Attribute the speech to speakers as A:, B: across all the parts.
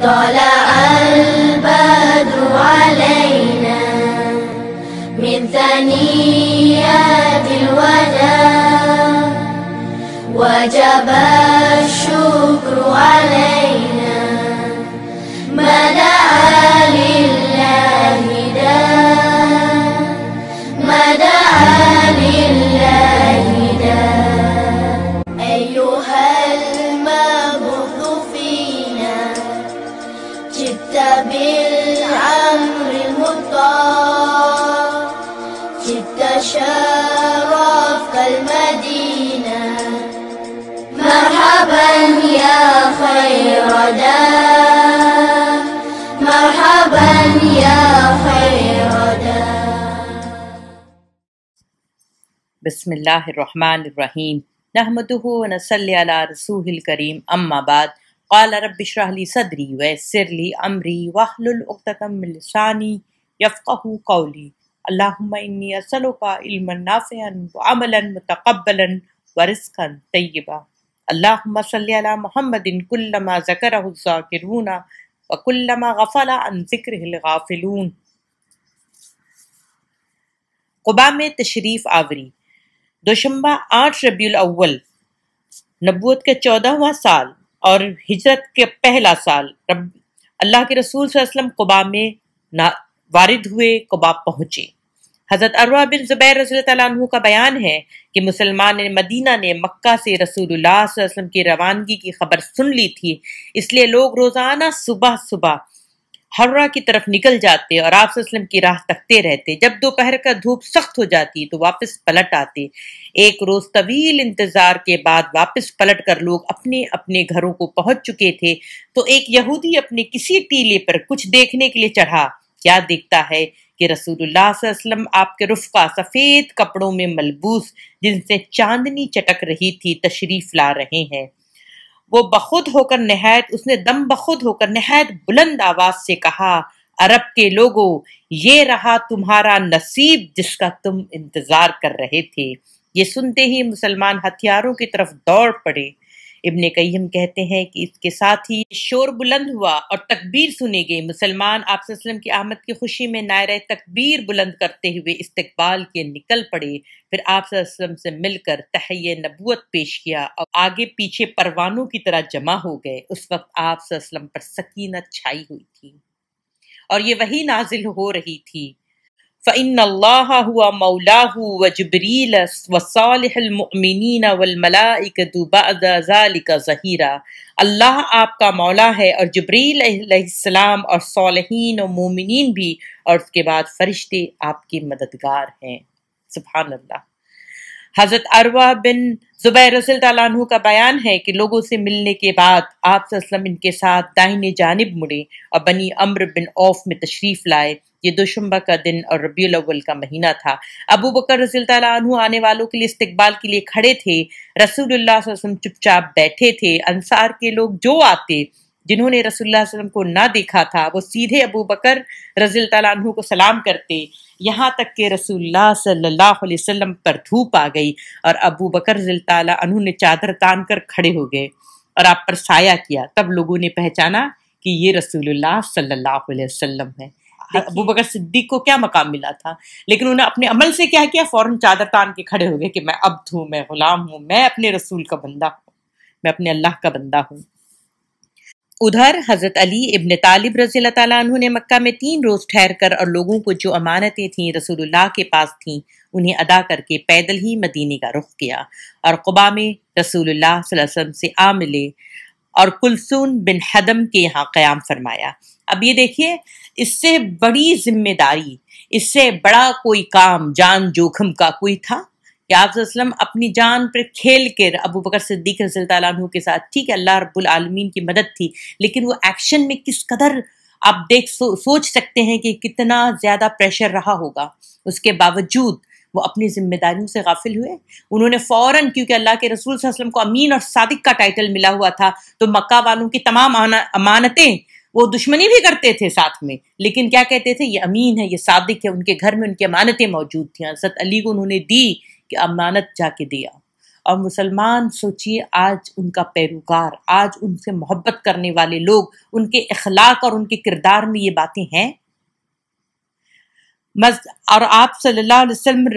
A: طلع البدر علينا من ثنيات الوداع وجب الشكر علينا ما دعا لله داع ما دعا لله داع أيها المبعوث فينا جئت بالأمر المطاع جئت شرفت المدينة مرحبا يا خير داع مرحبا يا خير داع.
B: بسم اللہ الرحمن الرحیم نحمده ونصلی علی رسول الکریم اما بعد قال رب اشرح لي صدری ویسر لي امری واحلل عقدۃ من لسانی یفقهوا قولی اللهم انی اسألک علما نافعا وعملا متقبلا ورزقا طیبا اللهم صل علی محمد کلما ذکرہ الذاکرون وکلما غفل عن ذکرہ الغافلون. قباء میں تشریف آوری. دوشنبہ 8 ربیع الاول نبوت کا 14واں سال اور ہجرت کے پہلا سال اللہ کے رسول صلی اللہ علیہ وسلم قباء میں وارد ہوئے، قباء پہنچے. حضرت عروہ بن زبیر رضی اللہ تعالیٰ عنہ کا بیان ہے کہ مسلمان مدینہ نے مکہ سے رسول اللہ صلی اللہ علیہ وسلم کی روانگی کی خبر سن لی تھی، اس لیے لوگ روزانہ صبح صبح ہررا کی طرف نکل جاتے اور آپ صلی اللہ علیہ وسلم کی راہ تکتے رہتے. جب دوپہر کا دھوپ سخت ہو جاتی تو واپس پلٹ آتے. ایک روز طویل انتظار کے بعد واپس پلٹ کر لوگ اپنے اپنے گھروں کو پہنچ چکے تھے تو ایک یہودی اپنے کسی ٹیلے پر کچھ دیکھنے کے لیے چڑھا. کیا دیکھتا ہے کہ رسول اللہ صلی اللہ علیہ وسلم آپ کے رفقا سفید کپڑوں میں ملبوس جن سے چاندنی چٹک رہی تھی تشریف لا رہے ہیں. وہ بخود ہو کر نہایت بلند آواز سے کہا، عرب کے لوگوں، یہ رہا تمہارا نصیب جس کا تم انتظار کر رہے تھے. یہ سنتے ہی مسلمان ہتھیاروں کی طرف دوڑ پڑے. ابن قیم کہتے ہیں کہ اس کے ساتھ ہی شور بلند ہوا اور تکبیر سنی گئی. مسلمان آپ صلی اللہ علیہ وسلم کی آمد کی خوشی میں نعرہ تکبیر بلند کرتے ہوئے استقبال کے نکل پڑے. پھر آپ صلی اللہ علیہ وسلم سے مل کر تحیہ نبوت پیش کیا اور آگے پیچھے پروانوں کی طرح جمع ہو گئے. اس وقت آپ صلی اللہ علیہ وسلم پر سکینت چھائی ہوئی تھی اور یہ وحی نازل ہو رہی تھی. فَإِنَّ اللَّهَ هُوَ مَوْلَاهُ وَجِبْرِيلَ وَصَالِحُ الْمُؤْمِنِينَ وَالْمَلَائِكَةُ بَعْدَ ذَلِكَ ظَهِيرًا. اللہ آپ کا مولا ہے اور جبریل علیہ السلام اور صالحین و مومنین بھی، اور اس کے بعد فرشتے آپ کے مددگار ہیں. سبحان اللہ. حضرت عروہ بن زبیر رضی اللہ عنہ کا بیان ہے کہ لوگوں سے ملنے کے بعد آپ صلی اللہ علیہ وسلم ان کے ساتھ دائیں جانب مڑے اور بنی عمرو بن عوف میں تشریف لائے. یہ دوشنبہ کا دن اور ربیع الاول کا مہینہ تھا. ابو بکر رضی اللہ عنہ آنے والوں کے لیے استقبال کے لیے کھڑے تھے. رسول اللہ صلی اللہ علیہ وسلم چپ چاپ بیٹھے تھے. انصار کے لوگ جو آتے جنہوں نے رسول اللہ صلی اللہ علیہ وسلم کو نہ دیکھا تھا وہ سیدھے ابو بکر رضی اللہ عنہ کو سلام کرتے، یہاں تک کہ رسول اللہ صلی اللہ علیہ وسلم پر دھوپ آ گئی اور ابو بکر رضی اللہ عنہ نے چادر تان کر کھڑے ہو گئے اور آپ پر سایہ کیا. تب لوگوں نے پہچانا کہ یہ رسول اللہ صلی اللہ علیہ وسلم ہے. ابو بکر صدیق کو کیا مقام ملا تھا، لیکن انہوں نے اپنے عمل سے کیا کیا، فوراً چادر تان کے کھڑے ہو گئے کہ میں عبد ہوں، میں غلام ہوں، میں اپنے رسول کا بندہ ہوں، میں اپنے اللہ کا بندہ ہوں. ادھر حضرت علی ابن طالب رضی اللہ تعالیٰ عنہ نے مکہ میں 3 روز ٹھہر کر اور لوگوں کو جو امانتیں تھیں رسول اللہ کے پاس تھیں انہیں ادا کر کے پیدل ہی مدینے کا رخ کیا اور قباء میں رسول اللہ صلی اللہ علیہ وسلم سے آ ملے اور کلثوم بن حدم کے یہاں قیام فرمایا. اب یہ دیکھیے، اس سے بڑی ذمہ داری، اس سے بڑا کوئی کام جان جوخم کا کوئی تھا کہ آپ صلی اللہ علیہ وسلم اپنی جان پر کھیل کر ابو بکر صدیق رضی اللہ عنہ کے ساتھ، ٹھیک ہے اللہ رب العالمین کی مدد تھی، لیکن وہ ایکشن میں کس قدر آپ سوچ سکتے ہیں کہ کتنا زیادہ پریشر رہا ہوگا. اس کے باوجود وہ اپنی ذمہ داریوں سے غافل ہوئے. انہوں نے فوراً، کیونکہ اللہ کے رسول صلی اللہ علیہ وسلم کو امین اور صادق کا ٹائٹل ملا ہوا تھا تو مکہ والوں کی تمام امانتیں وہ دشمنی بھی کرتے تھے ساتھ میں، لیکن کیا کہتے تھے، یہ امین ہے، یہ صادق ہے. ان کے گھر میں ان کی امانتیں موجود تھیں. حضرت علی کو انہوں نے دی کہ امانت جا کے دیا اور مسلمان سوچیے آج ان کا پیروکار، آج ان سے محبت کرنے والے لوگ، ان کے اخلاق اور ان کے کردار میں یہ باتیں ہیں۔ اور آپ صلی اللہ علیہ وسلم،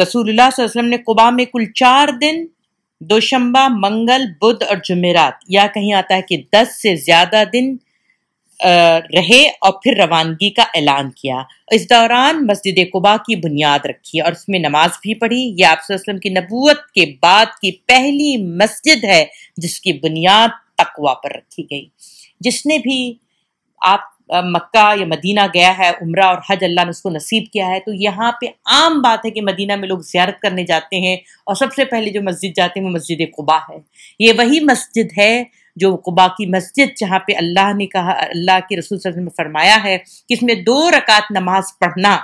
B: رسول اللہ صلی اللہ علیہ وسلم نے قباء میں کل 4 دن، دوشنبہ، منگل، بدھ اور جمعرات، یا کہیں آتا ہے کہ 10 سے زیادہ دن رہے اور پھر روانگی کا اعلان کیا۔ اس دوران مسجد قباء کی بنیاد رکھی اور اس میں نماز بھی پڑھی۔ یہ آپ صلی اللہ علیہ وسلم کی نبوت کے بعد کی پہلی مسجد ہے جس کی بنیاد تقوی پر رکھی گئی۔ جس نے بھی آپ مکہ یا مدینہ گیا ہے، عمرہ اور حج اللہ نے اس کو نصیب کیا ہے، تو یہاں پہ عام بات ہے کہ مدینہ میں لوگ زیارت کرنے جاتے ہیں اور سب سے پہلے جو مسجد جاتے ہیں وہ مسجد قباء ہے۔ یہ وہی مسجد ہے جو قباء کی مسجد جہاں پہ اللہ نے کہا، اللہ کے رسول صلی اللہ علیہ وسلم نے فرمایا ہے کہ اس میں 2 رکعت نماز پڑھنا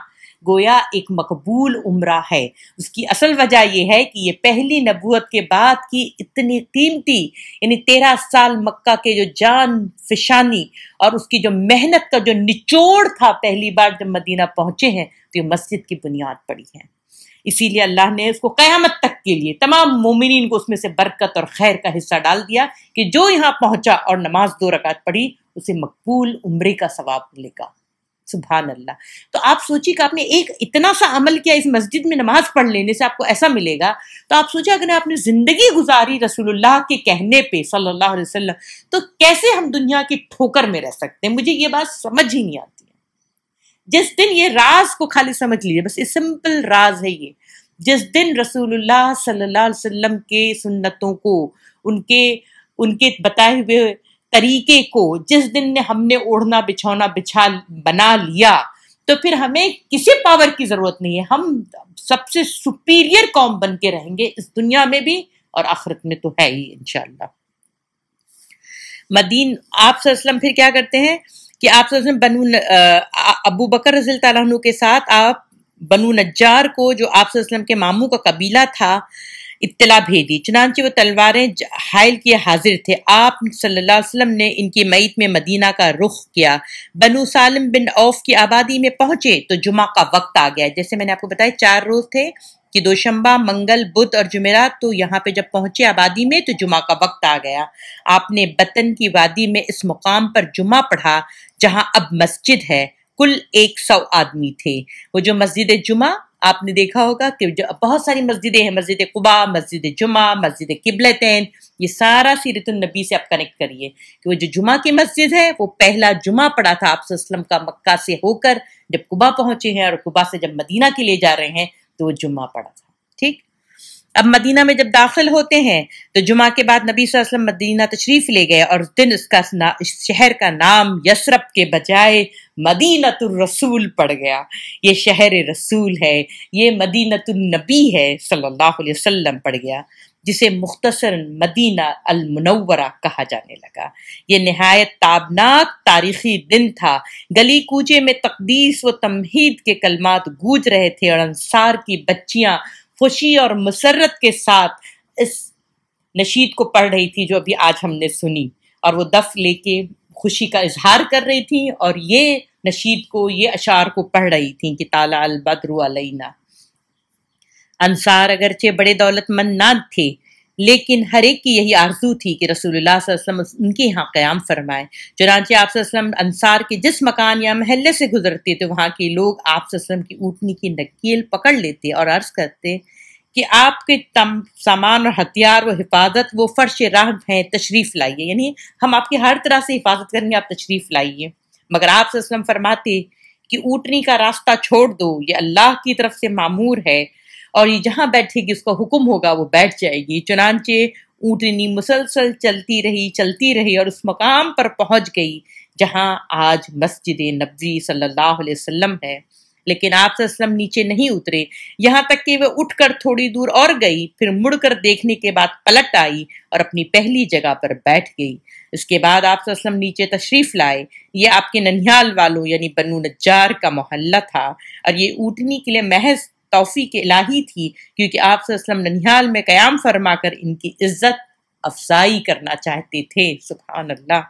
B: گویا ایک مقبول عمرہ ہے۔ اس کی اصل وجہ یہ ہے کہ یہ پہلی نبوت کے بعد کی اتنی قیمتی، یعنی 13 سال مکہ کے جو جان فشانی اور اس کی جو محنت کا جو نچوڑ تھا، پہلی بار جب مدینہ پہنچے ہیں تو یہ مسجد کی بنیاد پڑی ہے۔ اسی لیے اللہ نے اس کو قیامت تک کے لیے تمام مومنین کو اس میں سے برکت اور خیر کا حصہ ڈال دیا کہ جو یہاں پہنچا اور نماز 2 رکعت پڑھی اسے مقبول عمرے کا ثواب ملے گا۔ سبحان اللہ۔ تو آپ سوچیے کہ آپ نے ایک اتنا سا عمل کیا، اس مسجد میں نماز پڑھ لینے سے آپ کو ایسا ملے گا، تو آپ سوچیں اگر آپ نے زندگی گزاری رسول اللہ کے کہنے پہ صلی اللہ علیہ وسلم، تو کیسے ہم دنیا کی ٹھوکر میں رہ سکتے ہیں؟ مجھے یہ بات سمجھ ہی نہیں آتی ہے۔ جس دن یہ راز کو خالی سمجھ لیجیے، بس یہ سمپل راز ہے یہ، جس دن رسول اللہ صلی اللہ علیہ وسلم کے سنتوں کو، ان کے بتائے ہوئے طریقے کو جس دن نے ہم نے اوڑھنا بچھونا بنا لیا، تو پھر ہمیں کسی پاور کی ضرورت نہیں ہے، ہم سب سے سپیریئر قوم بن کے رہیں گے اس دنیا میں بھی اور آخرت میں تو ہے ہی انشاءاللہ۔ آپ صلی اللہ علیہ وسلم پھر کیا کرتے ہیں کہ آپ صلی اللہ علیہ وسلم ابو بکر رضی اللہ تعالیٰ عنہ کے ساتھ آپ بنو نجار کو، جو آپ صلی اللہ علیہ وسلم کے ماموں کا قبیلہ تھا، اطلاع بھیجی، چنانچہ وہ تلواریں حائل کیے حاضر تھے۔ آپ صلی اللہ علیہ وسلم نے ان کی معیت میں مدینہ کا رخ کیا، بنو سالم بن عوف کی آبادی میں پہنچے تو جمعہ کا وقت آ گیا۔ جیسے میں نے آپ کو بتایا 4 روز تھے کہ دوشنبہ، منگل، بدھ اور جمعرات، تو یہاں پہ جب پہنچے آبادی میں تو جمعہ کا وقت آ گیا۔ آپ نے بطن کی وادی میں اس مقام پر جمعہ پڑھا جہاں اب مسجد ہے، کل 100 آدمی تھے۔ وہ جو مسجد جمعہ آپ نے دیکھا ہوگا کہ بہت ساری مسجدیں ہیں، مسجد قباء، مسجد جمعہ، مسجد قبلتین، یہ سارا سیرت النبی سے آپ کنیکٹ کریے کہ وہ جو جمعہ کی مسجد ہے وہ پہلا جمعہ پڑا تھا آپ صلی اللہ علیہ وسلم کا مکہ سے ہو کر جب قباء پہنچے ہیں، اور قباء سے جب مدینہ کے لیے جا رہے ہیں تو وہ جمعہ پڑا تھا۔ ٹھیک، اب مدینہ میں جب داخل ہوتے ہیں تو جمعہ کے بعد نبی صلی اللہ علیہ وسلم مدینہ تشریف لے گئے، اور اس دن اس شہر کا نام یثرب کے بجائے مدینۃ الرسول پڑ گیا۔ یہ شہر رسول ہے، یہ مدینۃ النبی ہے صلی اللہ علیہ وسلم پڑ گیا، جسے مختصر مدینہ المنورہ کہا جانے لگا۔ یہ نہایت تابناک تاریخی دن تھا۔ گلی کوچے میں تقدیس و تمہید کے کلمات گونج رہے تھے، اور انصار کی بچیاں خوشی اور مسرت کے ساتھ اس نشید کو پڑھ رہی تھی جو ابھی آج ہم نے سنی، اور وہ دف لے کے خوشی کا اظہار کر رہی تھیں، اور یہ نشید کو، یہ اشعار کو پڑھ رہی تھیں کہ طالع البدر علینا۔ انصار اگرچہ بڑے دولت مند نہ تھے، لیکن ہر ایک کی یہی آرزو تھی کہ رسول اللہ صلی اللہ علیہ وسلم ان کے یہاں قیام فرمائے۔ چنانچہ آپ صلی اللہ علیہ وسلم انصار کے جس مکان یا محلے سے گزرتے تو وہاں کے لوگ آپ صلی اللہ علیہ وسلم کی اونٹنی کی نکیل پکڑ لیتے اور عرض کرتے کہ آپ کے سامان اور ہتھیار و حفاظت وہ فرش راہ ہیں، تشریف لائیے، یعنی ہم آپ کی ہر طرح سے حفاظت کریں گے، آپ تشریف لائیے۔ مگر آپ صلی اللہ علیہ وسلم فرماتے کہ اونٹنی کا راستہ چھوڑ دو، یہ اللہ کی طرف سے مامور ہے، اور یہ جہاں بیٹھے گی اس کا حکم ہوگا وہ بیٹھ جائے گی۔ چنانچہ اونٹنی مسلسل چلتی رہی اور اس مقام پر پہنچ گئی جہاں آج مسجد نبوی صلی اللہ علیہ وسلم ہے۔ لیکن آپ صلی اللہ علیہ وسلم نیچے نہیں اترے، یہاں تک کہ وہ اٹھ کر تھوڑی دور اور گئی، پھر مڑ کر دیکھنے کے بعد پلٹ آئی اور اپنی پہلی جگہ پر بیٹھ گئی۔ اس کے بعد آپ صلی اللہ علیہ وسلم نیچے تشریف لائے۔ یہ آپ کے ننھیال والوں یعنی بنو نجار کا محلہ تھا، اور یہ اونٹنی کے لیے محض توفیق الہی تھی، کیونکہ آپ صلی اللہ علیہ وسلم ننھیال میں قیام فرما کر ان کی عزت افزائی کرنا چاہتے تھے۔ سبحان اللہ۔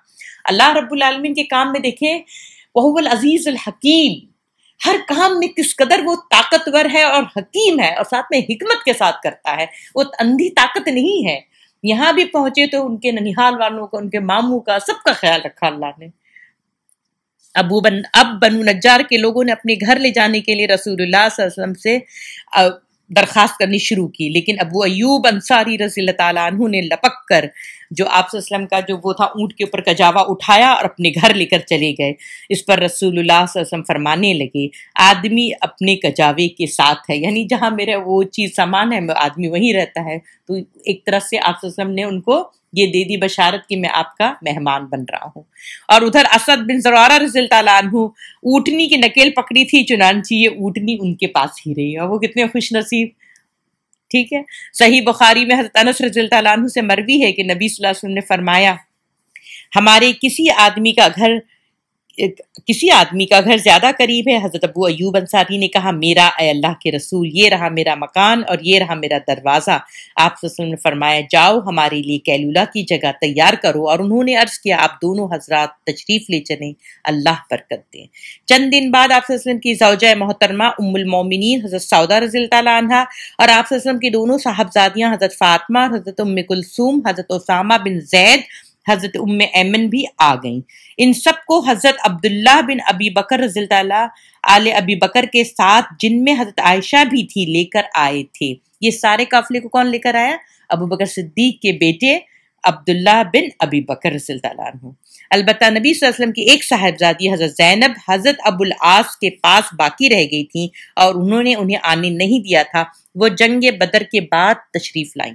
B: اللہ رب العالمین کے کام میں دیکھیں، وَهُوَ الْعَزِيزُ الْحَكِيمُ، ہر کام میں کس قدر وہ طاقتور ہے اور حکیم ہے، اور ساتھ میں حکمت کے ساتھ کرتا ہے، وہ اندھی طاقت نہیں ہے۔ یہاں بھی پہنچے تو ان کے ننیحال والوں کا، ان کے ماموں کا، سب کا خیال رکھا اللہ نے۔ اب بنو نجار کے لوگوں نے اپنے گھر لے جانے کے لیے رسول اللہ صلی اللہ علیہ وسلم سے درخواست کرنی شروع کی، لیکن ابو ایوب انصاری رضی اللہ تعالیٰ عنہ نے لپک کر جو آپ صلی اللہ علیہ وسلم کا جو وہ تھا اونٹ کے اوپر کجاوا اٹھایا اور اپنے گھر لے کر چلے گئے۔ اس پر رسول اللہ صلی اللہ علیہ وسلم فرمانے لگے، آدمی اپنے کجاوے کے ساتھ ہے، یعنی جہاں میرا وہ چیز سامان ہے آدمی وہیں رہتا ہے۔ تو ایک طرح سے آپ صلی اللہ علیہ وسلم نے ان کو یہ دے دی بشارت کہ میں آپ کا مہمان بن رہا ہوں۔ اور ادھر اسد بن زرارہ رضی اللہ تعالیٰ عنہ اونٹنی کی نکیل پکڑی تھی، چنانچہ یہ اونٹنی ان کے پاس ہی رہی، اور وہ کتنے خوش نصیب۔ ٹھیک ہے، صحیح بخاری میں حضرت انس رضی اللہ تعالیٰ عنہ سے مروی ہے کہ نبی صلی اللہ علیہ وسلم نے فرمایا، ہمارے کسی آدمی کا گھر زیادہ قریب ہے۔ حضرت ابو ایوب انصاری نے کہا، میرا اے اللہ کے رسول، یہ رہا میرا مکان اور یہ رہا میرا دروازہ۔ آپ صلی اللہ علیہ وسلم نے فرمایا، جاؤ ہمارے لیے کیلولہ کی جگہ تیار کرو، اور انہوں نے عرض کیا، آپ دونوں حضرات تشریف لے چلیں، اللہ برکت دیں۔ چند دن بعد آپ صلی اللہ علیہ وسلم کی زوجہ محترمہ ام المومنین حضرت سودا رضی اللہ تعالیٰ عنہا اور آپ صلی اللہ علیہ وسلم کی دونوں صاحبزادیاں حضرت فاطمہ اور حضرت ام کلثوم، حضرت اسامہ بن زید، حضرت ام ایمن بھی آ گئیں۔ ان سب کو حضرت عبداللہ بن ابی بکر رضی اللہ تعالیٰ آل ابی بکر کے ساتھ، جن میں حضرت عائشہ بھی تھی، لے کر آئے تھے۔ یہ سارے قافلے کو کون لے کر آیا؟ ابو بکر صدیق کے بیٹے عبداللہ بن ابی بکر رضی اللہ تعالیٰ عنہ۔ البتہ نبی صلی اللہ علیہ وسلم کی ایک صاحبزادی حضرت زینب حضرت ابو العاص کے پاس باقی رہ گئی تھیں، اور انہوں نے انہیں آنے نہیں دیا تھا۔ وہ جنگ بدر کے بعد تشریف لائیں۔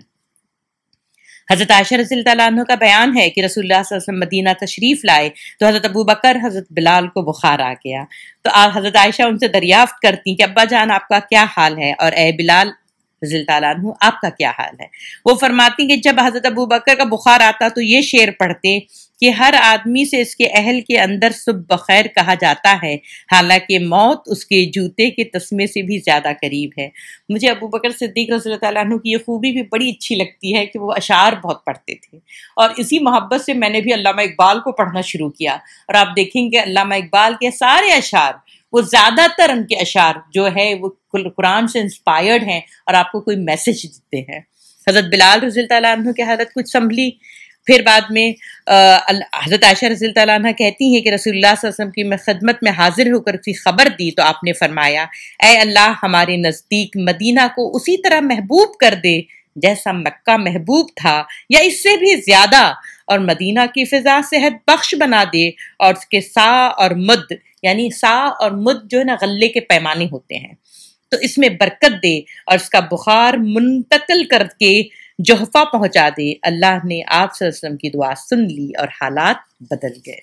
B: حضرت عائشہ رضی اللہ تعالیٰ عنہ کا بیان ہے کہ رسول اللہ صلی اللہ علیہ وسلم مدینہ تشریف لائے تو حضرت ابو بکر حضرت بلال کو بخار آ گیا، تو حضرت عائشہ ان سے دریافت کرتی کہ ابا جان آپ کا کیا حال ہے، اور اے بلال رضی اللہ تعالیٰ عنہ آپ کا کیا حال ہے؟ وہ فرماتی کہ جب حضرت ابو بکر کا بخار آتا تو یہ شعر پڑھتے کہ ہر آدمی سے اس کے اہل کے اندر صبح بخیر کہا جاتا ہے، حالانکہ موت اس کے جوتے کے تسمے سے بھی زیادہ قریب ہے۔ مجھے ابو بکر صدیق رضی اللہ تعالیٰ عنہ کی یہ خوبی بھی بڑی اچھی لگتی ہے کہ وہ اشعار بہت پڑھتے تھے، اور اسی محبت سے میں نے بھی علامہ اقبال کو پڑھنا شروع کیا، اور آپ دیکھیں گے علامہ اقبال کے سارے اشعار، وہ زیادہ تر ان کے اشعار جو ہے وہ قرآن سے انسپائرڈ ہیں اور آپ کو کوئی میسج دیتے ہیں۔ حضرت بلال رضی اللہ تعالیٰ عنہ کی حالت کچھ سنبھلی، پھر بعد میں حضرت عائشہ رضی اللہ تعالیٰ عنہ کہتی ہیں کہ رسول اللہ صلی اللہ علیہ وسلم کی میں خدمت میں حاضر ہو کر کی خبر دی تو آپ نے فرمایا، اے اللہ ہمارے نزدیک مدینہ کو اسی طرح محبوب کر دے جیسا مکہ محبوب تھا، یا اس سے بھی زیادہ، اور مدینہ کی فضا صحت بخش بنا دے، اور اس کے سا اور مد، یعنی سا اور مد جو ہے نا غلے کے پیمانے ہوتے ہیں، تو اس میں برکت دے، اور اس کا بخار منتقل کر کے جوہفہ پہنچا دے۔ اللہ نے آپ صلی اللہ علیہ وسلم کی دعا سن لی اور حالات بدل گئے۔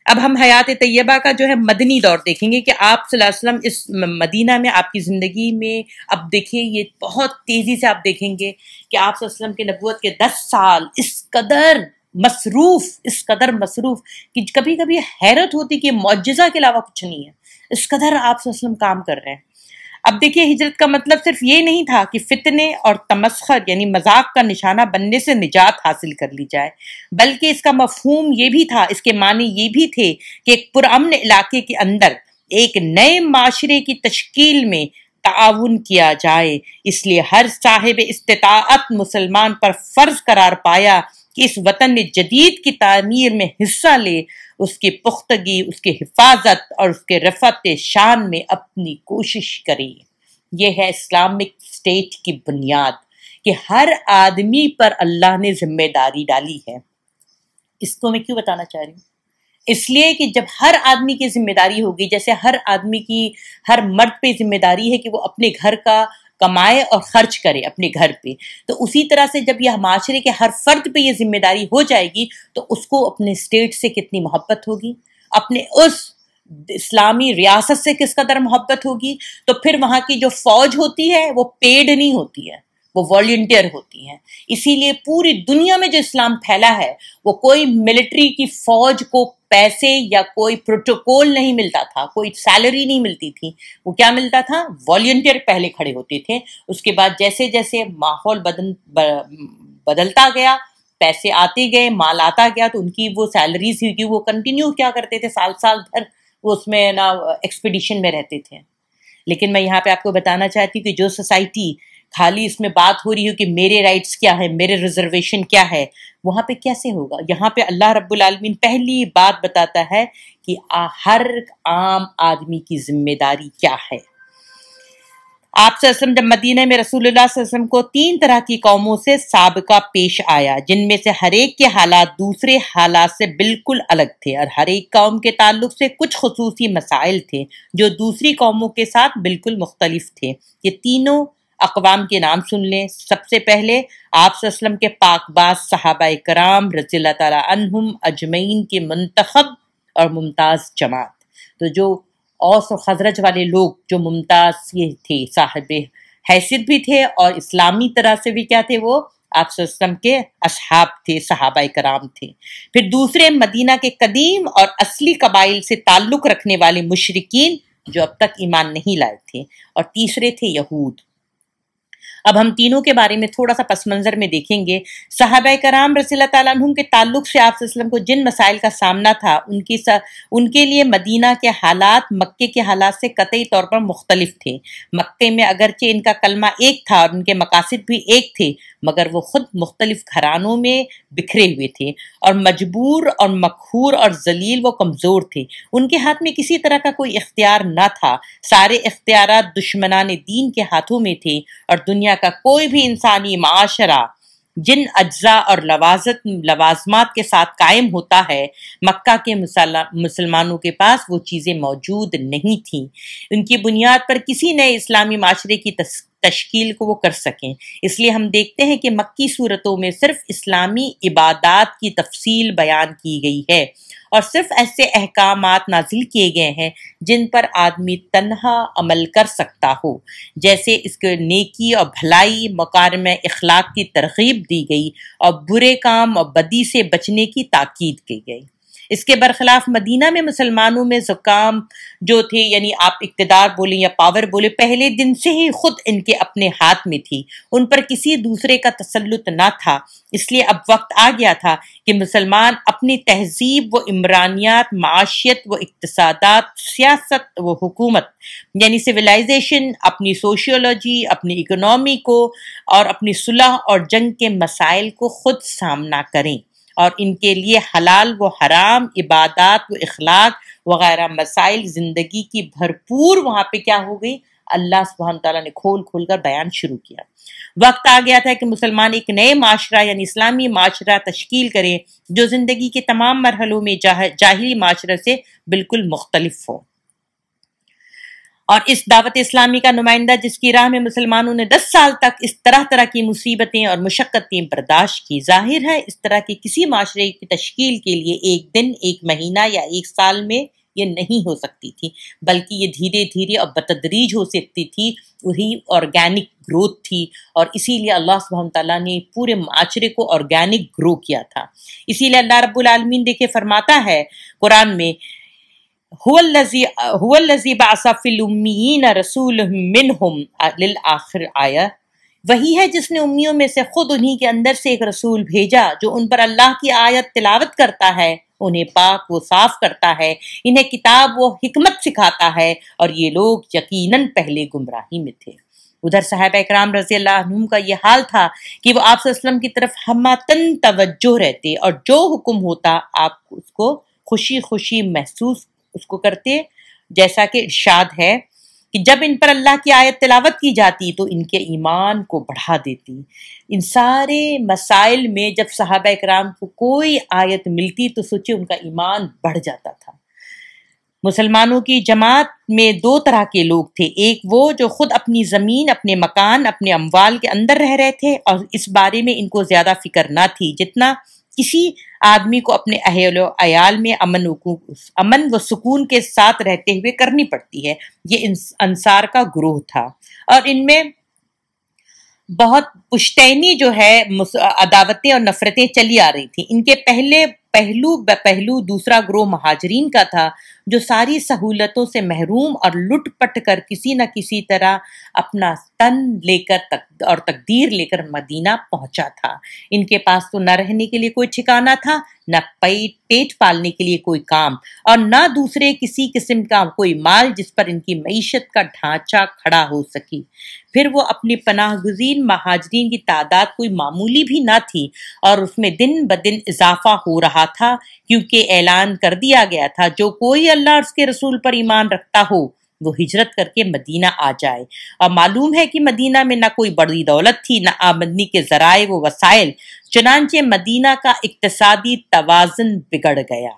B: اب ہم حیات طیبہ کا جو ہے مدنی دور دیکھیں گے کہ آپ صلی اللہ علیہ وسلم اس مدینہ میں آپ کی زندگی میں، اب دیکھیں یہ بہت تیزی سے آپ دیکھیں گے کہ آپ صلی اللہ علیہ وسلم کے نبوت کے 10 سال اس قدر مصروف کہ کبھی کبھی حیرت ہوتی کہ معجزہ کے علاوہ کچھ نہیں ہے، اس قدر آپ صلی اللہ علیہ وسلم کام کر رہے ہیں۔ اب دیکھیے ہجرت کا مطلب صرف یہ نہیں تھا کہ فتنے اور تمسخر یعنی مذاق کا نشانہ بننے سے نجات حاصل کر لی جائے، بلکہ اس کا مفہوم یہ بھی تھا، اس کے معنی یہ بھی تھے کہ ایک پرامن علاقے کے اندر ایک نئے معاشرے کی تشکیل میں تعاون کیا جائے۔ اس لیے ہر صاحب استطاعت مسلمان پر فرض قرار پایا کہ اس وطن جدید کی تعمیر میں حصہ لے، اس کی پختگی، اس کی حفاظت اور اس کے رفعت شان میں اپنی کوشش کرے۔ یہ ہے اسلامک اسٹیٹ کی بنیاد کہ ہر آدمی پر اللہ نے ذمہ داری ڈالی ہے۔ اس کو میں کیوں بتانا چاہ رہی ہوں؟ اس لیے کہ جب ہر آدمی کی ذمہ داری ہوگی، جیسے ہر آدمی کی، ہر مرد پہ ذمہ داری ہے کہ وہ اپنے گھر کا کمائے اور خرچ کرے اپنے گھر پہ، تو اسی طرح سے جب یہ معاشرے کے ہر فرد پہ یہ ذمہ داری ہو جائے گی تو اس کو اپنے اسٹیٹ سے کتنی محبت ہوگی، اپنے اس اسلامی ریاست سے کس قدر محبت ہوگی۔ تو پھر وہاں کی جو فوج ہوتی ہے وہ پیڈ نہیں ہوتی ہے، وہ والنٹیئر ہوتی ہیں۔ اسی لیے پوری دنیا میں جو اسلام پھیلا ہے وہ کوئی ملٹری کی فوج کو پیسے یا کوئی پروٹوکول نہیں ملتا تھا، کوئی سیلری نہیں ملتی تھی، وہ کیا ملتا تھا؟ والنٹیئر پہلے کھڑے ہوتے تھے، اس کے بعد جیسے جیسے ماحول بدلتا گیا، پیسے آتے گئے، مال آتا گیا، تو ان کی وہ سیلریز ہوئی وہ کنٹینیو کیا کرتے تھے، سال بھر وہ اس میں نا ایکسپیڈیشن میں رہتے تھے. لیکن میں یہاں پہ آپ کو بتانا چاہتی ہوں کہ جو سوسائٹی خالی اس میں بات ہو رہی ہو کہ میرے رائٹس کیا ہے، میرے ریزرویشن کیا ہے، وہاں پہ کیسے ہوگا؟ یہاں پہ اللہ رب العالمین پہلی بات بتاتا ہے کہ ہر عام آدمی کی ذمہ داری کیا ہے. آپ صلی اللہ علیہ وسلم جب مدینہ میں رسول اللہ صلی اللہ علیہ وسلم کو 3 طرح کی قوموں سے سابقہ پیش آیا، جن میں سے ہر ایک کے حالات دوسرے حالات سے بالکل الگ تھے، اور ہر ایک قوم کے تعلق سے کچھ خصوصی مسائل تھے جو دوسری قوموں کے ساتھ بالکل مختلف تھے. یہ تینوں اقوام کے نام سن لیں. سب سے پہلے آپ صلی اللہ علیہ وسلم کے پاک باز صحابہ کرام رضی اللہ تعالیٰ عنہم اجمعین کی منتخب اور ممتاز جماعت. تو جو اوس اور خزرج والے لوگ جو ممتاز یہ تھے، صاحب حیثیت بھی تھے اور اسلامی طرح سے بھی کیا تھے، وہ آپ صلی اللہ علیہ وسلم کے اصحاب تھے، صحابہ کرام تھے. پھر دوسرے مدینہ کے قدیم اور اصلی قبائل سے تعلق رکھنے والے مشرکین جو اب تک ایمان نہیں لائے تھے، اور تیسرے تھے یہود. اب ہم تینوں کے بارے میں تھوڑا سا پس منظر میں دیکھیں گے. صحابہ کرام رضی اللہ تعالیٰ عنہم کے تعلق سے آپ صلی اللہ علیہ وسلم کو جن مسائل کا سامنا تھا ان کے لیے مدینہ کے حالات مکے کے حالات سے قطعی طور پر مختلف تھے. مکے میں اگرچہ ان کا کلمہ ایک تھا اور ان کے مقاصد بھی ایک تھے، مگر وہ خود مختلف گھرانوں میں بکھرے ہوئے تھے، اور مجبور اور مقہور اور ذلیل و کمزور تھے. ان کے ہاتھ میں کسی طرح کا کوئی اختیار نہ تھا. سارے اختیارات دشمنان دین کے ہاتھوں میں تھے، اور دنیا کا کوئی بھی انسانی معاشرہ جن اجزاء اور لوازمات کے ساتھ قائم ہوتا ہے، مکہ کے مسلمانوں کے پاس وہ چیزیں موجود نہیں تھیں. ان کی بنیاد پر کسی نئے اسلامی معاشرے کی تشکیل کو وہ کر سکیں. اس لیے ہم دیکھتے ہیں کہ مکی صورتوں میں صرف اسلامی عبادات کی تفصیل بیان کی گئی ہے، اور صرف ایسے احکامات نازل کیے گئے ہیں جن پر آدمی تنہا عمل کر سکتا ہو، جیسے اس کے نیکی اور بھلائی، مکارم اخلاق کی ترغیب دی گئی، اور برے کام اور بدی سے بچنے کی تاکید کی گئی. اس کے برخلاف مدینہ میں مسلمانوں میں زکام جو تھے، یعنی آپ اقتدار بولیں یا پاور بولیں، پہلے دن سے ہی خود ان کے اپنے ہاتھ میں تھی. ان پر کسی دوسرے کا تسلط نہ تھا. اس لیے اب وقت آ گیا تھا کہ مسلمان اپنی تہذیب و عمرانیات، معاشیت و اقتصادات، سیاست و حکومت یعنی سویلائزیشن، اپنی سوشیولوجی، اپنی اکنامی کو اور اپنی صلح اور جنگ کے مسائل کو خود سامنا کریں، اور ان کے لیے حلال و حرام، عبادات و اخلاق وغیرہ مسائل زندگی کی بھرپور وہاں پہ کیا ہو گئی، اللہ سبحانہ تعالیٰ نے کھول کھول کر بیان شروع کیا. وقت آ گیا تھا کہ مسلمان ایک نئے معاشرہ یعنی اسلامی معاشرہ تشکیل کرے جو زندگی کے تمام مرحلوں میں جاہلی معاشرے سے بالکل مختلف ہو. اور اس دعوت اسلامی کا نمائندہ جس کی راہ میں مسلمانوں نے 10 سال تک اس طرح کی مصیبتیں اور مشقتیں برداشت کی، ظاہر ہے اس طرح کے کسی معاشرے کی تشکیل کے لیے ایک دن، ایک مہینہ یا ایک سال میں یہ نہیں ہو سکتی تھی، بلکہ یہ دھیرے دھیرے اور بتدریج ہو سکتی تھی. وہی آرگینک گروتھ تھی، اور اسی لیے اللہ سبحانہ تعالیٰ نے پورے معاشرے کو آرگینک گرو کیا تھا. اسی لیے اللہ رب العالمین دیکھے فرماتا ہے قرآن میں، هو الذی بعث فی الامیین رسولا منہم للآخر آیہ، وہی ہے جس نے امیوں میں سے خود انہی کے اندر سے ایک رسول بھیجا جو ان پر اللہ کی آیت تلاوت کرتا ہے، انہیں پاک و صاف کرتا ہے، انہیں کتاب و حکمت سکھاتا ہے، اور یہ لوگ یقیناً پہلے گمراہی میں تھے. ادھر صحابہ کرام رضی اللہ عنہم کا یہ حال تھا کہ وہ آپ صلی اللہ علیہ وسلم کی طرف ہمتن توجہ رہتے، اور جو حکم ہوتا آپ اس کو خوشی خوشی محسوس اس کو کرتے، جیسا کہ ارشاد ہے کہ جب ان پر اللہ کی آیت تلاوت کی جاتی تو ان کے ایمان کو بڑھا دیتی. ان سارے مسائل میں جب صحابہ کرام کو کوئی آیت ملتی تو سوچے ان کا ایمان بڑھ جاتا تھا. مسلمانوں کی جماعت میں 2 طرح کے لوگ تھے. ایک وہ جو خود اپنی زمین، اپنے مکان، اپنے اموال کے اندر رہ رہے تھے، اور اس بارے میں ان کو زیادہ فکر نہ تھی جتنا کسی آدمی کو اپنے اہل و عیال میں امن و سکون کے ساتھ رہتے ہوئے کرنی پڑتی ہے. یہ انصار کا گروہ تھا، اور ان میں بہت پشتینی جو ہے عداوتیں اور نفرتیں چلی آ رہی تھیں. ان کے پہلو دوسرا گروہ مہاجرین کا تھا جو ساری سہولتوں سے محروم اور لٹ پٹ کر کسی نہ کسی طرح اپنا تن لے کر اور تقدیر لے کر مدینہ پہنچا تھا. ان کے پاس تو نہ رہنے کے لیے کوئی ٹھکانہ تھا، نہ پیٹ پالنے کے لیے کوئی کام، اور نہ دوسرے کسی قسم کا کوئی مال جس پر ان کی معیشت کا ڈھانچہ کھڑا ہو سکی۔ پھر وہ اپنے پناہ گزین مہاجرین کی تعداد کوئی معمولی بھی نہ تھی، اور اس میں دن بدن اضافہ ہو رہا تھا، کیونکہ اعلان کر دیا گیا تھا جو کوئی اللہ اور اس کے رسول پر ایمان رکھتا ہو وہ ہجرت کر کے مدینہ آ جائے۔ اور معلوم ہے کہ مدینہ میں نہ کوئی بڑی دولت تھی، نہ آمدنی کے ذرائع و وسائل، چنانچہ مدینہ کا اقتصادی توازن بگڑ گیا۔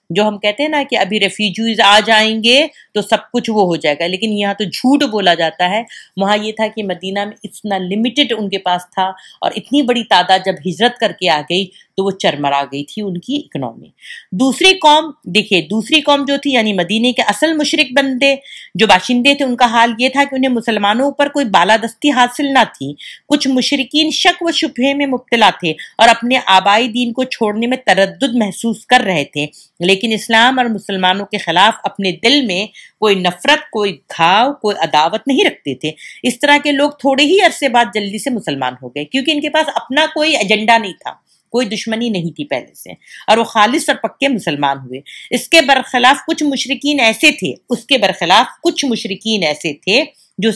B: جو ہم کہتے ہیں نا کہ ابھی ریفیوجیز آ جائیں گے تو سب کچھ وہ ہو جائے گا، لیکن یہاں تو جھوٹ بولا جاتا ہے۔ وہاں یہ تھا کہ مدینہ میں اتنا لمیٹڈ ان کے پاس تھا، اور اتنی بڑی تعداد جب ہجرت کر کے آ گئی تو وہ چرمرا گئی تھی ان کی اکنامی۔ دوسری قوم جو تھی یعنی مدینے کے اصل مشرک بندے جو باشندے تھے، ان کا حال یہ تھا کہ انہیں مسلمانوں پر کوئی بالادستی حاصل نہ تھی۔ کچھ مشرکین شک و شبہے میں مبتلا تھے اور اپنے آبائی دین کو چھوڑنے میں تردد محسوس کر رہے تھے، لیکن اسلام اور مسلمانوں کے خلاف اپنے دل میں کوئی نفرت، کوئی گھاؤ، کوئی عداوت نہیں رکھتے تھے۔ اس طرح کے لوگ تھوڑے ہی عرصے بعد جلدی سے مسلمان ہو گئے، کیونکہ ان کے پاس اپنا کوئی ایجنڈا نہیں تھا، کوئی دشمنی نہیں تھی پہلے سے، اور وہ خالص اور پکے مسلمان ہوئے۔ اس کے برخلاف کچھ مشرکین ایسے تھے جو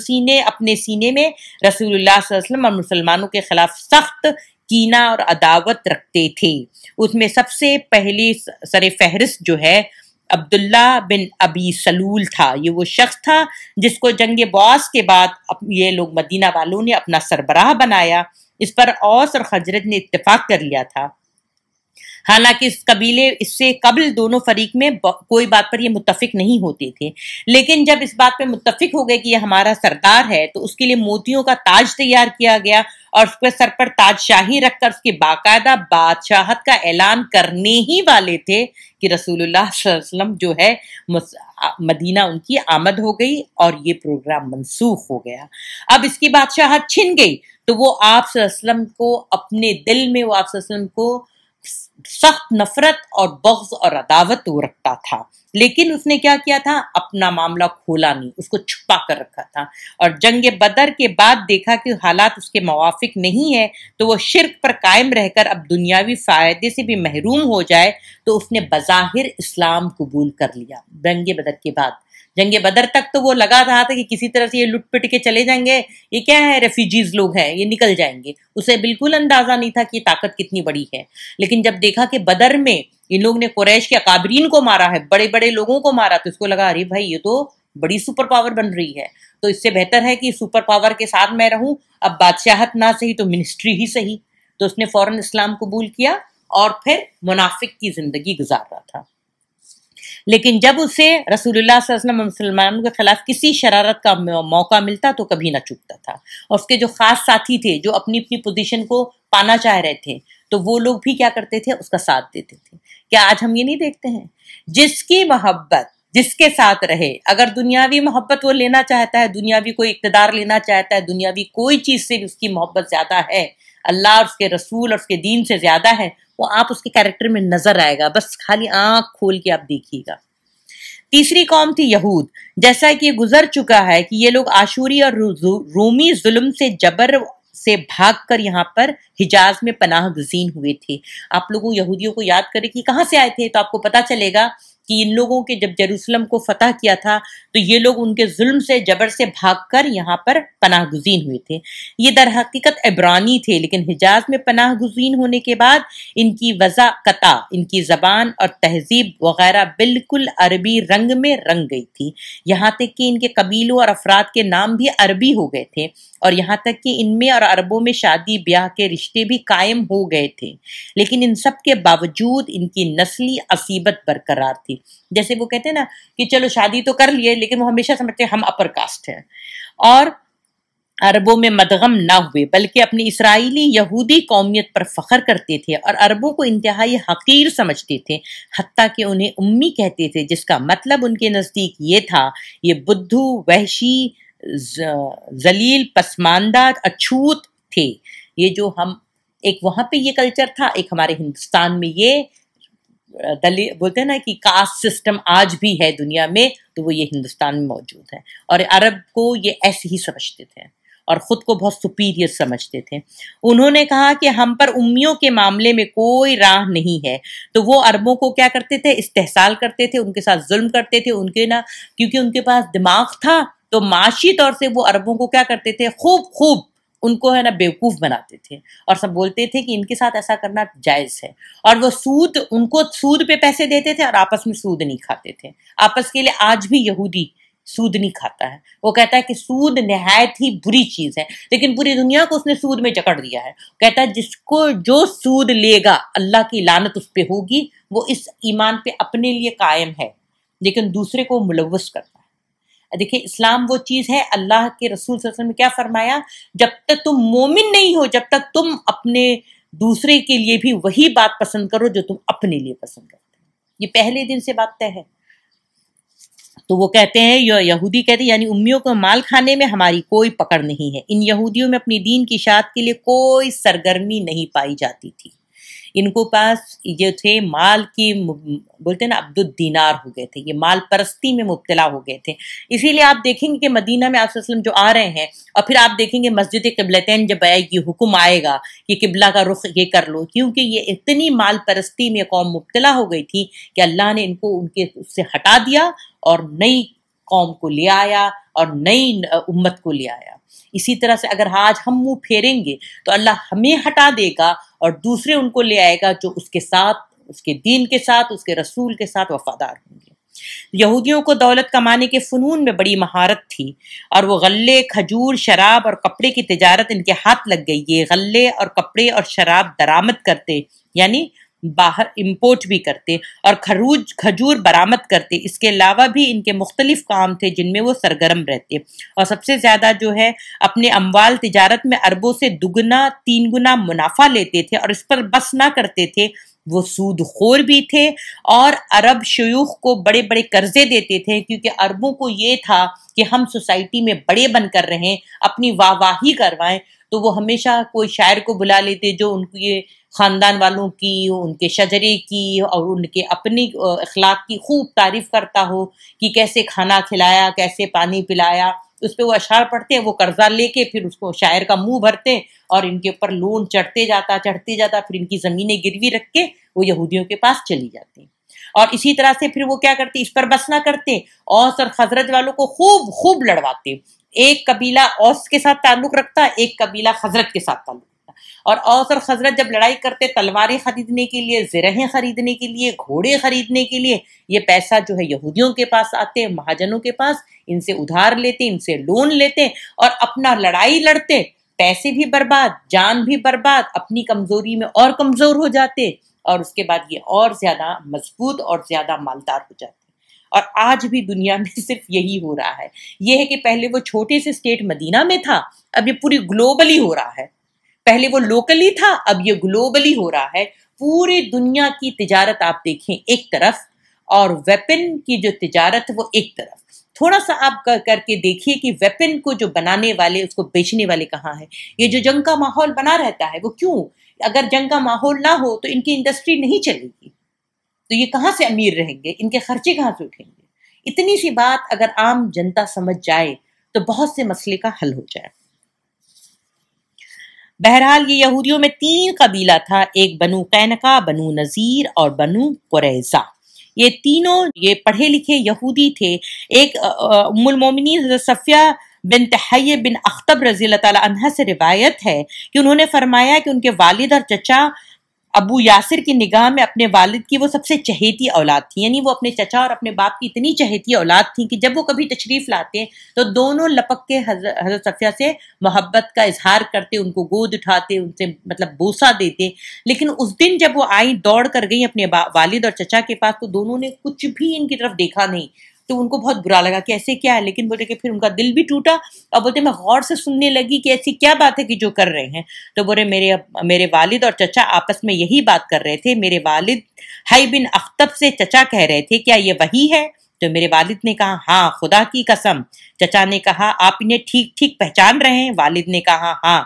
B: اپنے سینے میں رسول اللہ صلی اللہ علیہ وسلم اور مسلمانوں کے خلاف سخت کینہ اور عداوت رکھتے تھے۔ اس میں سب سے پہلی سر فہرست جو ہے عبداللہ بن ابی سلول تھا۔ یہ وہ شخص تھا جس کو جنگ بعث کے بعد یہ لوگ مدینہ والوں نے اپنا سربراہ بنایا۔ اس پر اوس اور خزرج نے اتفاق کر لیا تھا، حالانکہ اس سے قبل دونوں فریق میں کوئی بات پر یہ متفق نہیں ہوتے تھے، لیکن جب اس بات پہ متفق ہو گئے کہ یہ ہمارا سردار ہے تو اس کے لیے موتیوں کا تاج تیار کیا گیا، اور اس کے سر پر تاج شاہی رکھ کر اس کی باقاعدہ بادشاہت کا اعلان کرنے ہی والے تھے کہ رسول اللہ صلی اللہ علیہ وسلم جو ہے مدینہ ان کی آمد ہو گئی اور یہ پروگرام منسوخ ہو گیا۔ اب اس کی بادشاہت چھن گئی تو وہ آپ صلی اللہ علیہ وسلم کو اپنے دل میں وہ آپ صلی اللہ علیہ وسلم کو سخت نفرت اور بغض اور عداوت وہ رکھتا تھا، لیکن اس نے کیا کیا تھا، اپنا معاملہ کھولا نہیں، اس کو چھپا کر رکھا تھا، اور جنگ بدر کے بعد دیکھا کہ حالات اس کے موافق نہیں ہے تو وہ شرک پر قائم رہ کر اب دنیاوی فائدے سے بھی محروم ہو جائے تو اس نے بظاہر اسلام قبول کر لیا۔ جنگ بدر تک تو وہ لگا رہا تھا کہ کسی طرح سے یہ لٹ پٹ کے چلے جائیں گے، یہ کیا ہے، ریفیوجیز لوگ ہیں، یہ نکل جائیں گے۔ اسے بالکل اندازہ نہیں تھا کہ یہ طاقت کتنی بڑی ہے، لیکن جب دیکھا کہ بدر میں ان لوگ نے قریش کے اکابرین کو مارا ہے، بڑے بڑے لوگوں کو مارا، تو اس کو لگا ارے بھائی یہ تو بڑی سپر پاور بن رہی ہے، تو اس سے بہتر ہے کہ سپر پاور کے ساتھ میں رہوں، اب بادشاہت نہ صحیح تو منسٹری ہی صحیح۔ تو اس نے فوراً اسلام قبول کیا اور پھر منافق کی زندگی گزار رہا تھا۔ لیکن جب اسے رسول اللہ صلی اللہ علیہ وسلم اور مسلمانوں کے خلاف کسی شرارت کا موقع ملتا تو کبھی نہ چکتا تھا، اور اس کے جو خاص ساتھی تھے جو اپنی پوزیشن کو پانا چاہ رہے تھے تو وہ لوگ بھی کیا کرتے تھے، اس کا ساتھ دیتے تھے۔ کیا آج ہم یہ نہیں دیکھتے ہیں، جس کی محبت جس کے ساتھ رہے، اگر دنیاوی محبت وہ لینا چاہتا ہے، دنیاوی کوئی اقتدار لینا چاہتا ہے، دنیاوی کوئی چیز سے اس کی محبت زیادہ ہے، اللہ اور اس کے رسول اور اس کے دین سے زیادہ ہے، وہ آپ اس کے کیریکٹر میں نظر آئے گا، بس خالی آنکھ کھول کے آپ دیکھیے گا۔ تیسری قوم تھی یہود۔ جیسا کہ یہ گزر چکا ہے کہ یہ لوگ آشوری اور رومی ظلم سے جبر سے بھاگ کر یہاں پر حجاز میں پناہ گزین ہوئے تھے۔ آپ لوگوں یہودیوں کو یاد کریں کہ کہاں سے آئے تھے تو آپ کو پتا چلے گا کہ ان لوگوں کے جب یروشلم کو فتح کیا تھا تو یہ لوگ ان کے ظلم سے جبر سے بھاگ کر یہاں پر پناہ گزین ہوئے تھے۔ یہ در حقیقت عبرانی تھے، لیکن حجاز میں پناہ گزین ہونے کے بعد ان کی وضع قطع، ان کی زبان اور تہذیب وغیرہ بالکل عربی رنگ میں رنگ گئی تھی، یہاں تک کہ ان کے قبیلوں اور افراد کے نام بھی عربی ہو گئے تھے، اور یہاں تک کہ ان میں اور عربوں میں شادی بیاہ کے رشتے بھی قائم ہو گئے تھے، لیکن ان سب کے باوجود ان کی نسلی عصیبت برقرار تھی۔ جیسے وہ کہتے ہیں نا کہ چلو شادی تو کر لیے، لیکن وہ ہمیشہ سمجھتے ہیں ہم اپر کاسٹ ہیں، اور عربوں میں مدغم نہ ہوئے بلکہ اپنی اسرائیلی یہودی قومیت پر فخر کرتے تھے اور عربوں کو انتہائی حقیر سمجھتے تھے، حتیٰ کہ انہیں امی کہتے تھے، جس کا مطلب ان کے نزدیک یہ تھا یہ بدھو، وحشی، ذلیل، پسماندہ، اچھوت تھے۔ یہ جو ہم ایک وہاں پہ یہ کلچر تھا، ایک ہمارے ہندوستان میں یہ بولتے ہیں نا کہ کاسٹ سسٹم آج بھی ہے دنیا میں، تو وہ یہ ہندوستان میں موجود ہے، اور عرب کو یہ ایسے ہی سمجھتے تھے، اور خود کو بہت سپیریئر سمجھتے تھے. انہوں نے کہا کہ ہم پر امیوں کے معاملے میں کوئی راہ نہیں ہے. تو وہ عربوں کو کیا کرتے تھے؟ استحصال کرتے تھے، ان کے ساتھ ظلم کرتے تھے. ان کے کیونکہ ان کے پاس دماغ تھا تو معاشی طور سے وہ عربوں کو کیا کرتے تھے؟ خوب ان کو بیوقوف بناتے تھے اور سب بولتے تھے کہ ان کے ساتھ ایسا کرنا جائز ہے. اور وہ ان کو سود پہ پیسے دیتے تھے اور آپس میں سود نہیں کھاتے تھے. آپس کے لیے آج بھی یہودی سود نہیں کھاتا ہے. وہ کہتا ہے کہ سود نہایت ہی بری چیز ہے، لیکن پوری دنیا کو اس نے سود میں جکڑ دیا ہے. کہتا ہے جس کو جو سود لے گا اللہ کی لعنت اس پہ ہوگی. وہ اس ایمان پہ اپنے لیے قائم ہے لیکن دوسرے کو ملوث کرتا ہے. دیکھیں اسلام وہ چیز ہے، اللہ کے رسول صلی اللہ علیہ وسلم نے کیا فرمایا؟ جب تک تم مومن نہیں ہو، جب تک تم اپنے دوسرے کے لیے بھی وہی بات پسند کرو جو تم اپنے لیے پسند کرتے ہو. یہ پہلے دن سے بات طے ہے. تو وہ کہتے ہیں، یہودی کہتے ہیں یعنی امیوں کو مال کھانے میں ہماری کوئی پکڑ نہیں ہے. ان یہودیوں میں اپنی دین کی اشاعت کے لیے کوئی سرگرمی نہیں پائی جاتی تھی. ان کو پاس یہ تھے مال کی، بولتے ہیں نا عبد الدینار ہو گئے تھے، یہ مال پرستی میں مبتلا ہو گئے تھے. اسی لیے آپ دیکھیں گے کہ مدینہ میں آپ صلی اللہ علیہ وسلم جو آ رہے ہیں اور پھر آپ دیکھیں گے مسجد قبلتین جب آئے گی، حکم آئے گا کہ قبلہ کا رخ یہ کر لو، کیونکہ یہ اتنی مال پرستی میں قوم مبتلا ہو گئی تھی کہ اللہ نے ان کو ان کے اس سے ہٹا دیا اور نئی قوم کو لے آیا اور نئی امت کو لے آیا. اسی طرح سے اگر آج ہم منہ پھیریں گے تو اللہ ہمیں ہٹا دے گا اور دوسرے ان کو لے آئے گا جو اس کے ساتھ، اس کے دین کے ساتھ، اس کے رسول کے ساتھ وفادار ہوں گے. یہودیوں کو دولت کمانے کے فنون میں بڑی مہارت تھی اور وہ غلے، کھجور، شراب اور کپڑے کی تجارت ان کے ہاتھ لگ گئی. یہ غلے اور کپڑے اور شراب درآمد کرتے، یعنی باہر امپورٹ بھی کرتے، اور کھجور برآمد کرتے. اس کے علاوہ بھی ان کے مختلف کام تھے جن میں وہ سرگرم رہتے، اور سب سے زیادہ جو ہے اپنے اموال تجارت میں عربوں سے 2 گنا منافع لیتے تھے. اور اس پر بس نہ کرتے تھے، وہ سود خور بھی تھے اور عرب شیوخ کو بڑے بڑے قرضے دیتے تھے، کیونکہ عربوں کو یہ تھا کہ ہم سوسائٹی میں بڑے بن کر رہیں، اپنی واہ واہی کروائیں. تو وہ ہمیشہ کوئی شاعر کو بلا لیتے جو ان کے خاندان والوں کی، ان کے شجرے کی اور ان کے اپنی اخلاق کی خوب تعریف کرتا ہو کہ کیسے کھانا کھلایا، کیسے پانی پلایا. اس پہ وہ اشعار پڑھتے ہیں، وہ قرضہ لے کے پھر اس کو شاعر کا منہ بھرتے اور ان کے اوپر لون چڑھتے جاتا، پھر ان کی زمینیں گروی رکھ کے وہ یہودیوں کے پاس چلی جاتی. اور اسی طرح سے پھر وہ کیا کرتے، اس پر بس نہ کرتے، اوس اور خزرج والوں کو خوب لڑواتے. ایک قبیلہ اوس کے ساتھ تعلق رکھتا، ایک قبیلہ خزرج کے ساتھ تعلق رکھتا، اور اوس اور خزرج جب لڑائی کرتے تلواریں خریدنے کے لیے، زرہیں خریدنے کے لیے، گھوڑے خریدنے کے لیے، یہ پیسہ جو ہے یہودیوں کے پاس آتے، مہاجنوں کے پاس، ان سے ادھار لیتے، ان سے لون لیتے اور اپنا لڑائی لڑتے. پیسے بھی برباد، جان بھی برباد، اپنی کمزوری میں اور کمزور ہو جاتے، اور اس کے بعد یہ اور زیادہ مضبوط اور زیادہ مالدار ہو جاتے. اور آج بھی دنیا میں صرف یہی ہو رہا ہے. یہ ہے کہ پہلے وہ چھوٹے سے اسٹیٹ مدینہ میں تھا، اب یہ پوری گلوبلی ہو رہا ہے. پہلے وہ لوکلی تھا، اب یہ گلوبلی ہو رہا ہے. پوری دنیا کی تجارت آپ دیکھیں ایک طرف، اور ویپن کی جو تجارت وہ ایک طرف. تھوڑا سا آپ کر کے دیکھیے کہ ویپن کو جو بنانے والے، اس کو بیچنے والے کہاں ہیں. یہ جو جنگ کا ماحول بنا رہتا ہے وہ کیوں؟ اگر جنگ کا ماحول نہ ہو تو ان کی انڈسٹری نہیں چلے گی، تو یہ کہاں سے امیر رہیں گے، ان کے خرچے کہاں سے اٹھیں گے. اتنی سی بات اگر عام جنتا سمجھ جائے تو بہت سے مسئلے کا حل ہو جائے. بہرحال یہ یہودیوں میں 3 قبیلہ تھا، ایک بنو قینقاع، بنو نذیر اور بنو قریظہ. یہ تینوں یہ پڑھے لکھے یہودی تھے. ایک ام المومنین حضرت صفیہ بنت حی بن اخطب رضی اللہ تعالی عنہ سے روایت ہے کہ انہوں نے فرمایا کہ ان کے والد اور چچا ابو یاسر کی نگاہ میں اپنے والد کی وہ سب سے چہیتی اولاد تھی. یعنی وہ اپنے چچا اور اپنے باپ کی اتنی چہیتی اولاد تھی کہ جب وہ کبھی تشریف لاتے تو دونوں لپک کے حضرت صفیہ سے محبت کا اظہار کرتے، ان کو گود اٹھاتے، ان سے مطلب بوسہ دیتے. لیکن اس دن جب وہ آئیں، دوڑ کر گئیں اپنے والد اور چچا کے پاس، تو دونوں نے کچھ بھی ان کی طرف دیکھا نہیں. تو ان کو بہت برا لگا کہ ایسے کیا ہے. لیکن بولے کہ پھر ان کا دل بھی ٹوٹا اور بولتے میں غور سے سننے لگی کہ ایسی کیا بات ہے کہ جو کر رہے ہیں. تو بولے میرے والد اور چچا آپس میں یہی بات کر رہے تھے. میرے والد حی بن اخطب سے چچا کہہ رہے تھے کیا یہ وہی ہے؟ تو میرے والد نے کہا ہاں خدا کی قسم. چچا نے کہا آپ انہیں ٹھیک ٹھیک پہچان رہے ہیں؟ والد نے کہا ہاں.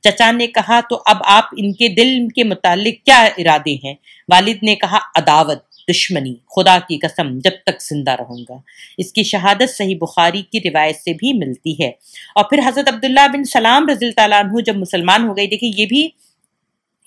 B: چچا نے کہا تو اب آپ ان کے دل کے متعلق کیا ارادے ہیں؟ والد نے کہا عداوت. دشمنی، خدا کی قسم جب تک زندہ رہوں گا۔ اس کی شہادت صحیح بخاری کی روایت سے بھی ملتی ہے۔ اور پھر حضرت عبداللہ بن سلام رضی اللہ تعالیٰ عنہ جب مسلمان ہو گئے، دیکھیں یہ بھی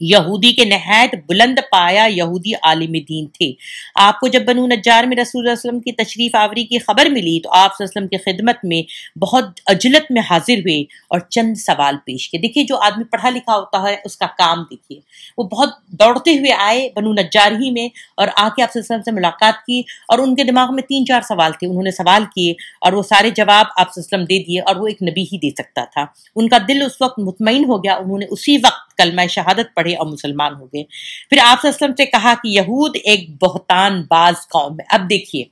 B: یہودی کے نہایت بلند پایا یہودی عالم دین تھے۔ آپ کو جب بنو نجار میں رسول اللہ صلی اللہ علیہ وسلم کی تشریف آوری کی خبر ملی تو آپ صلی اللہ علیہ وسلم کی خدمت میں بہت عجلت میں حاضر ہوئے اور چند سوال پیش کیے۔ دیکھیے جو آدمی پڑھا لکھا ہوتا ہے اس کا کام دیکھیے، وہ بہت دوڑتے ہوئے آئے بنو نجار ہی میں اور آ کے آپ صلی اللہ علیہ وسلم سے ملاقات کی، اور ان کے دماغ میں 3-4 سوال تھے، انہوں نے سوال کیے اور وہ سارے جواب آپ صلی اللہ علیہ وسلم دے دیے، اور وہ ایک نبی ہی دے سکتا تھا۔ ان کا دل اس وقت مطمئن ہو گیا، انہوں نے اسی وقت کلمہ شہادت پڑھے اور مسلمان ہو گئے۔ پھر آپ صلی اللہ علیہ وسلم سے کہا کہ یہود ایک بہتان باز قوم ہے۔ اب دیکھیے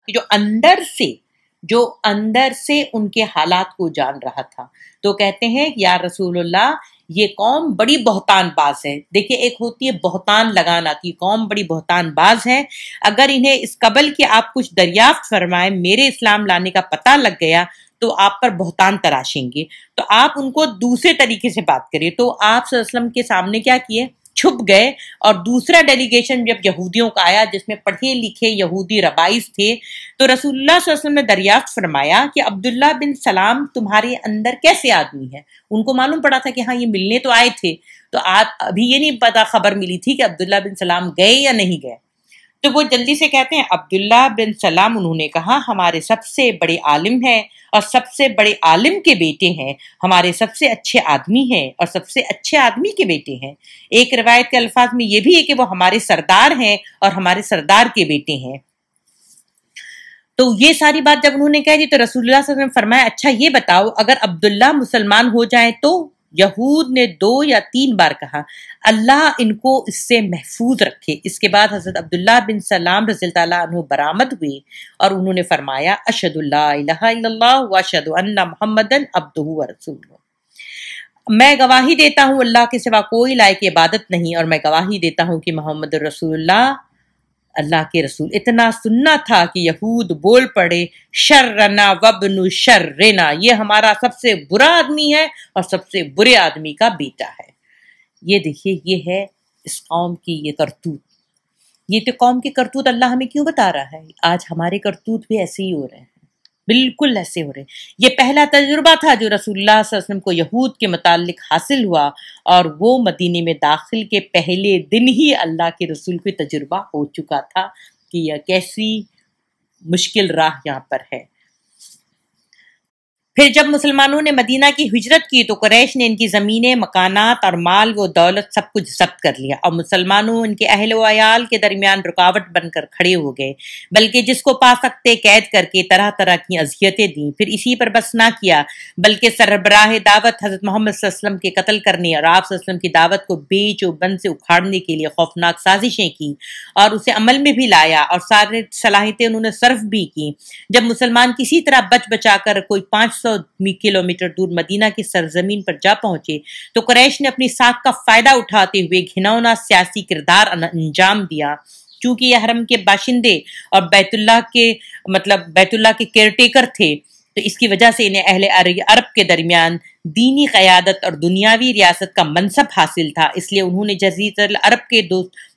B: جو اندر سے ان کے حالات کو جان رہا تھا، تو کہتے ہیں یا رسول اللہ یہ قوم بڑی بہتان باز ہے۔ دیکھیے ایک ہوتی ہے بہتان لگانا، کی قوم بڑی بہتان باز ہے، اگر انہیں اس قبل کہ آپ کچھ دریافت فرمائیں میرے اسلام لانے کا پتہ لگ گیا تو آپ پر بہتان تراشیں گے، تو آپ ان کو دوسرے طریقے سے بات کریے۔ تو آپ صلی اللہ علیہ وسلم کے سامنے کیا کیے، چھپ گئے، اور دوسرا ڈیلیگیشن جب یہودیوں کا آیا جس میں پڑھے لکھے یہودی ربائز تھے، تو رسول اللہ صلی اللہ علیہ وسلم نے دریافت فرمایا کہ عبداللہ بن سلام تمہارے اندر کیسے آدمی ہے؟ ان کو معلوم پڑا تھا کہ ہاں یہ ملنے تو آئے تھے، تو آپ ابھی یہ نہیں پتا خبر ملی تھی کہ عبداللہ بن سلام گئے یا نہیں گئے۔ تو وہ جلدی سے کہتے ہیں عبداللہ بن سلام انہوں نے کہا ہمارے سب سے بڑے عالم ہیں اور سب سے بڑے عالم کے بیٹے ہیں، ہمارے سب سے اچھے آدمی ہیں اور سب سے اچھے آدمی کے بیٹے ہیں۔ ایک روایت کے الفاظ میں یہ بھی ہے کہ وہ ہمارے سردار ہیں اور ہمارے سردار کے بیٹے ہیں۔ تو یہ ساری بات جب انہوں نے کہہ دی تو رسول اللہ صلی اللہ علیہ وسلم نے فرمایا اچھا یہ بتاؤ اگر عبداللہ مسلمان ہو جائیں تو؟ یہود نے 2 یا 3 بار کہا اللہ ان کو اس سے محفوظ رکھے۔ اس کے بعد حضرت عبداللہ بن سلام رضی اللہ تعالیٰ عنہ برآمد ہوئے اور انہوں نے فرمایا اشہد اللہ الہ الا اللہ واشہد ان محمدن عبدہ ورسولہ، میں گواہی دیتا ہوں اللہ کے سوا کوئی لائق عبادت نہیں، اور میں گواہی دیتا ہوں کہ محمد رسول اللہ اللہ کے رسول۔ اتنا سننا تھا کہ یہود بول پڑے شرنا وابن شرنا، یہ ہمارا سب سے برا آدمی ہے اور سب سے برے آدمی کا بیٹا ہے۔ یہ دیکھیے یہ ہے اس قوم کی یہ کرتوت، یہ تو قوم کی کرتوت اللہ ہمیں کیوں بتا رہا ہے؟ آج ہمارے کرتوت بھی ایسے ہی ہو رہے ہیں، بالکل ایسے ہو رہے ہیں۔ یہ پہلا تجربہ تھا جو رسول اللہ صلی اللہ علیہ وسلم کو یہود کے متعلق حاصل ہوا، اور وہ مدینے میں داخل کے پہلے دن ہی اللہ کے رسول کو تجربہ ہو چکا تھا کہ یہ کیسی مشکل راہ یہاں پر ہے۔ پھر جب مسلمانوں نے مدینہ کی ہجرت کی تو قریش نے ان کی زمینیں، مکانات اور مال و دولت سب کچھ ضبط کر لیا، اور مسلمانوں ان کے اہل و عیال کے درمیان رکاوٹ بن کر کھڑے ہو گئے، بلکہ جس کو پا سکتے قید کر کے طرح طرح کی اذیتیں دیں۔ پھر اسی پر بس نہ کیا بلکہ سربراہ دعوت حضرت محمد صلی اللہ علیہ وسلم کے قتل کرنے اور آپ صلی اللہ علیہ وسلم کی دعوت کو بیچ و بند سے اکھاڑنے کے لیے خوفناک سازشیں کی اور اسے عمل میں بھی لایا، اور سارے صلاحیتیں انہوں نے صرف بھی کی۔ جب مسلمان کسی طرح بچ بچا کر کوئی 500 کلومیٹر دور مدینہ کی سرزمین پر جا پہنچے تو قریش نے اپنی ساکھ کا فائدہ اٹھاتے ہوئے گھناؤنا سیاسی کردار انجام دیا۔ چونکہ یہ حرم کے باشندے اور بیت اللہ کے کیئر ٹیکر تھے تو اس کی وجہ سے انہیں اہل عرب کے درمیان دینی قیادت اور دنیاوی ریاست کا منصب حاصل تھا، اس لیے انہوں نے جزیرۃ العرب کے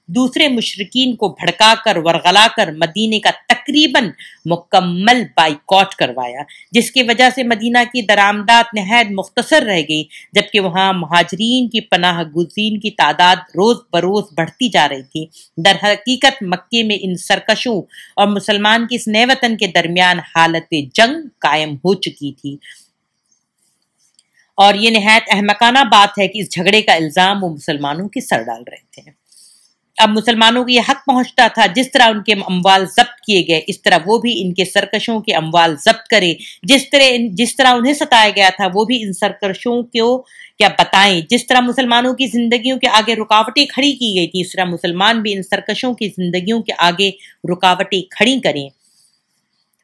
B: دوسرے مشرکین کو بھڑکا کر ورغلا کر مدینے کا تقریباً مکمل بائیکاٹ کروایا، جس کی وجہ سے مدینہ کی درآمدات نہایت مختصر رہ گئی، جبکہ وہاں مہاجرین کی پناہ گزین کی تعداد روز بروز بڑھتی جا رہی تھی۔ در حقیقت مکے میں ان سرکشوں اور مسلمان کی اس نئے وطن کے درمیان حالت جنگ قائم ہو چکی تھی، اور یہ نہایت احمقانہ بات ہے کہ اس جھگڑے کا الزام وہ مسلمانوں کے سر ڈال رہے تھے۔ اب مسلمانوں کو یہ حق پہنچتا تھا جس طرح ان کے اموال ضبط کیے گئے اس طرح وہ بھی ان کے سرکشوں کے اموال ضبط کرے، جس طرح انہیں ستایا گیا تھا وہ بھی ان سرکشوں کو کیا بتائیں، جس طرح مسلمانوں کی زندگیوں کے آگے رکاوٹیں کھڑی کی گئی تھی اس طرح مسلمان بھی ان سرکشوں کی زندگیوں کے آگے رکاوٹیں کھڑی کریں،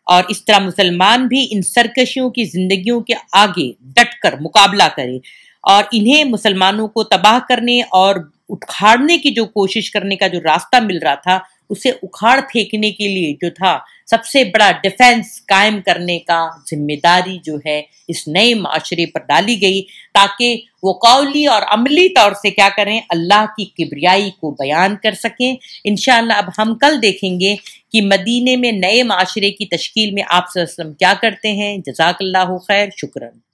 B: اور اس طرح مسلمان بھی ان سرکشیوں کی زندگیوں کے آگے ڈٹ کر مقابلہ کریں، اور انہیں مسلمانوں کو تباہ کرنے اور اکھاڑنے کی جو کوشش کرنے کا جو راستہ مل رہا تھا اسے اکھاڑ پھینکنے کے لیے جو تھا سب سے بڑا ڈیفنس قائم کرنے کا ذمہ داری جو ہے اس نئے معاشرے پر ڈالی گئی، تاکہ وہ قولی اور عملی طور سے کیا کریں، اللہ کی کبریائی کو بیان کر سکیں۔ انشاءاللہ اب ہم کل دیکھیں گے کہ مدینے میں نئے معاشرے کی تشکیل میں آپ صلی اللہ علیہ وسلم کیا کرتے ہیں۔ جزاک اللہ خیر، شکراً۔